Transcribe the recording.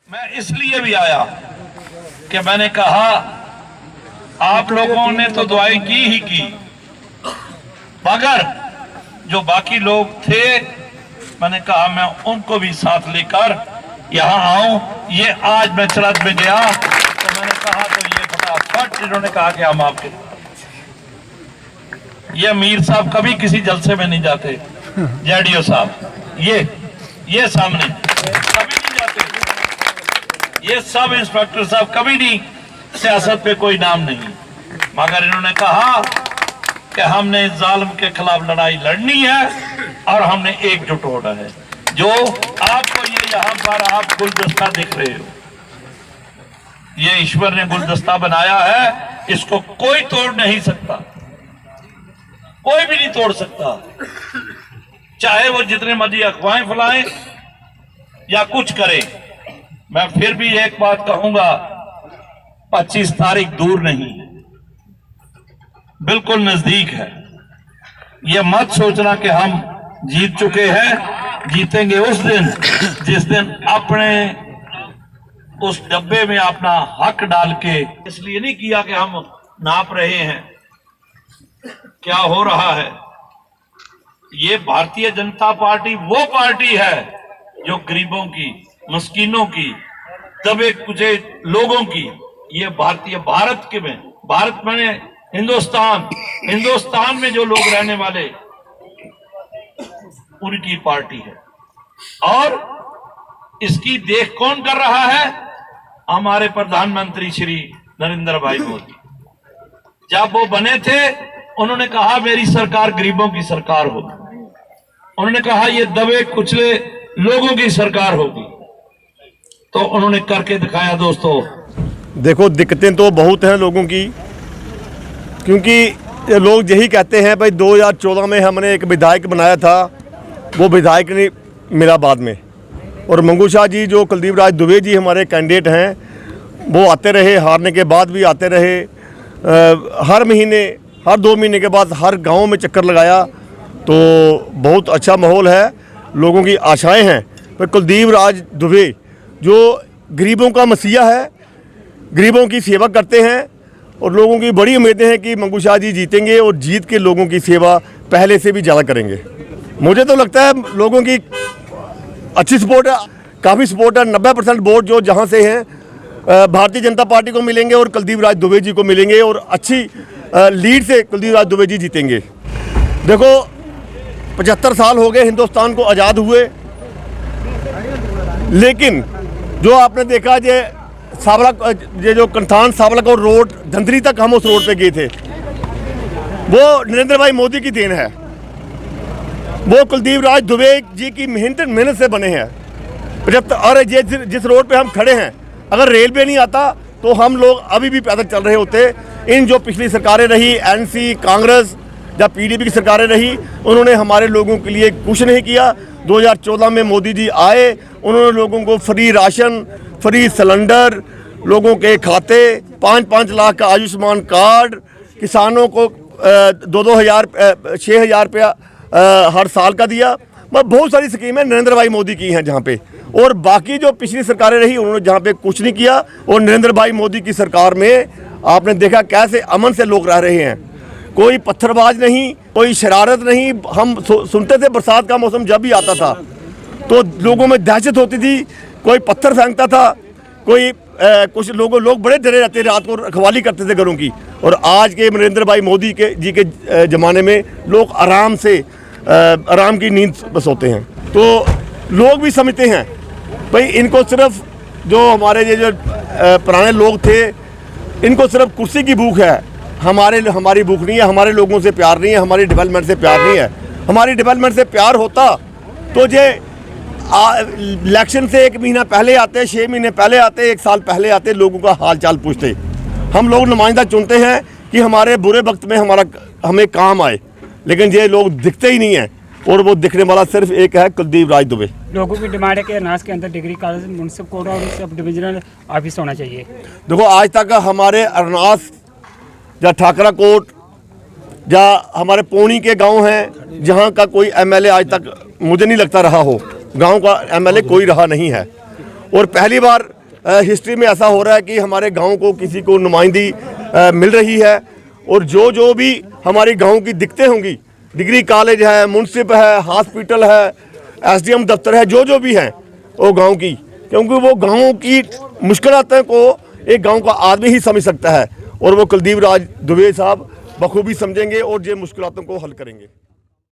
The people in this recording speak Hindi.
मैं इसलिए भी आया कि मैंने कहा आप लोगों ने तो दुआएं की ही की, मगर जो बाकी लोग थे मैंने कहा मैं उनको भी साथ लेकर यहाँ आऊं। ये आज मैं चरत में गया तो मैंने कहा तो ये फटाफट इन्होंने कहा कि हम आपके, ये मीर साहब कभी किसी जलसे में नहीं जाते, जेडीओ साहब ये सामने कभी नहीं जाते, ये सब इंस्पेक्टर साहब कभी नहीं, सियासत पे कोई नाम नहीं, मगर इन्होंने कहा कि हमने जालिम के खिलाफ लड़ाई लड़नी है और हमने एकजुट होना है। जो आपको ये यहाँ पर आप गुलदस्ता दिख रहे हो, ये ईश्वर ने गुलदस्ता बनाया है, इसको कोई तोड़ नहीं सकता, कोई भी नहीं तोड़ सकता, चाहे वो जितने मर्जी अफवाहें फैलाएं या कुछ करें। मैं फिर भी एक बात कहूंगा, 25 तारीख दूर नहीं, बिल्कुल नजदीक है। ये मत सोचना कि हम जीत चुके हैं, जीतेंगे उस दिन जिस दिन अपने उस डब्बे में अपना हक डाल के, इसलिए नहीं किया कि हम नाप रहे हैं क्या हो रहा है। ये भारतीय जनता पार्टी वो पार्टी है जो गरीबों की, मस्कीनों की, दबे कुचे लोगों की, ये भारत के में, भारत माने हिंदुस्तान में जो लोग रहने वाले उनकी पार्टी है। और इसकी देख कौन कर रहा है? हमारे प्रधानमंत्री श्री नरेंद्र भाई मोदी। जब वो बने थे उन्होंने कहा मेरी सरकार गरीबों की सरकार होगी, उन्होंने कहा ये दबे कुचले लोगों की सरकार होगी, तो उन्होंने करके दिखाया। दोस्तों देखो, दिक्कतें तो बहुत हैं लोगों की, क्योंकि लोग यही कहते हैं भाई 2014 में हमने एक विधायक बनाया था, वो विधायक नहीं मिला बाद में, और मंगू शाह जी जो कुलदीप राज दुबे जी हमारे कैंडिडेट हैं, वो आते रहे, हारने के बाद भी आते रहे, हर महीने हर 2 महीने के बाद हर गांव में चक्कर लगाया, तो बहुत अच्छा माहौल है, लोगों की आशाएं हैं। पर कुलदीप राज दुबे जो गरीबों का मसीहा है, गरीबों की सेवा करते हैं, और लोगों की बड़ी उम्मीदें हैं कि मंगू शाह जी जीतेंगे और जीत के लोगों की सेवा पहले से भी ज़्यादा करेंगे। मुझे तो लगता है लोगों की अच्छी सपोर्ट है, काफ़ी सपोर्ट है। 90% वोट जो जहाँ से हैं भारतीय जनता पार्टी को मिलेंगे और कुलदीप राज दुबे जी को मिलेंगे, और अच्छी लीड से कुलदीप राज दुबे जी जीतेंगे। देखो, 75 साल हो गए हिंदुस्तान को आज़ाद हुए, लेकिन जो आपने देखा जे सावला, ये जो कंथान सावला और रोड धंधरी तक हम उस रोड पे गए थे, वो नरेंद्र भाई मोदी की देन है, वो कुलदीप राज दुबे जी की मेहनत से बने हैं। 75 और जिस रोड पे हम खड़े हैं, अगर रेलवे नहीं आता तो हम लोग अभी भी पैदल चल रहे होते। इन जो पिछली सरकारें रही, एनसी, कांग्रेस या पीडीपी की सरकारें रही, उन्होंने हमारे लोगों के लिए कुछ नहीं किया। 2014 में मोदी जी आए, उन्होंने लोगों को फ्री राशन, फ्री सिलेंडर, लोगों के खाते 5-5 लाख का आयुष्मान कार्ड, किसानों को 2-2 हज़ार 6 हज़ार रुपया हर साल का दिया। बहुत सारी स्कीमें नरेंद्र भाई मोदी की हैं जहाँ पे, और बाकी जो पिछली सरकारें रही उन्होंने जहाँ पे कुछ नहीं किया। और नरेंद्र भाई मोदी की सरकार में आपने देखा कैसे अमन से लोग रह रहे हैं, कोई पत्थरबाज नहीं, कोई शरारत नहीं। हम सुनते थे बरसात का मौसम जब भी आता था तो लोगों में दहशत होती थी, कोई पत्थर फेंकता था, कोई कुछ लोग बड़े डरे रहते, रात को रखवाली करते थे घरों की। और आज के नरेंद्र भाई मोदी जी के ज़माने में लोग आराम की नींद सोते हैं। तो लोग भी समझते हैं भाई इनको सिर्फ जो हमारे ये जो पुराने लोग थे, इनको सिर्फ कुर्सी की भूख है, हमारी भूख नहीं है, हमारे लोगों से प्यार नहीं है, हमारी डेवलपमेंट से प्यार नहीं है। हमारी डेवलपमेंट से प्यार होता तो ये इलेक्शन से 1 महीना पहले आते, 6 महीने पहले आते, 1 साल पहले आते, लोगों का हाल चाल पूछते। हम लोग नुमाइंदा चुनते हैं कि हमारे बुरे वक्त में हमें काम आए, लेकिन ये लोग दिखते ही नहीं हैं, और वो दिखने वाला सिर्फ एक है, कुलदीप राज दुबे। लोगों की डिमांड है कि अरनास के अंदर डिग्री कॉलेज, म्यूनसिपल कोर्ट और सब डिविजनल ऑफिस होना चाहिए। देखो, आज तक हमारे अरनास या ठाकरा कोट या हमारे पौनी के गांव हैं, जहां का कोई एमएलए आज तक मुझे नहीं लगता रहा हो, गांव का एमएलए कोई रहा नहीं है। और पहली बार हिस्ट्री में ऐसा हो रहा है कि हमारे गांव को किसी को नुमाइंदी मिल रही है। और जो भी हमारे गांव की दिक्कतें होंगी, डिग्री कॉलेज है, मुंसिप है, हॉस्पिटल है, एसडीएम दफ्तर है, जो भी हैं वो गांव की, क्योंकि वो गांव की मुश्किलातों को एक गांव का आदमी ही समझ सकता है और वो कुलदीप राज दुबे साहब बखूबी समझेंगे और ये मुश्किलातों को हल करेंगे।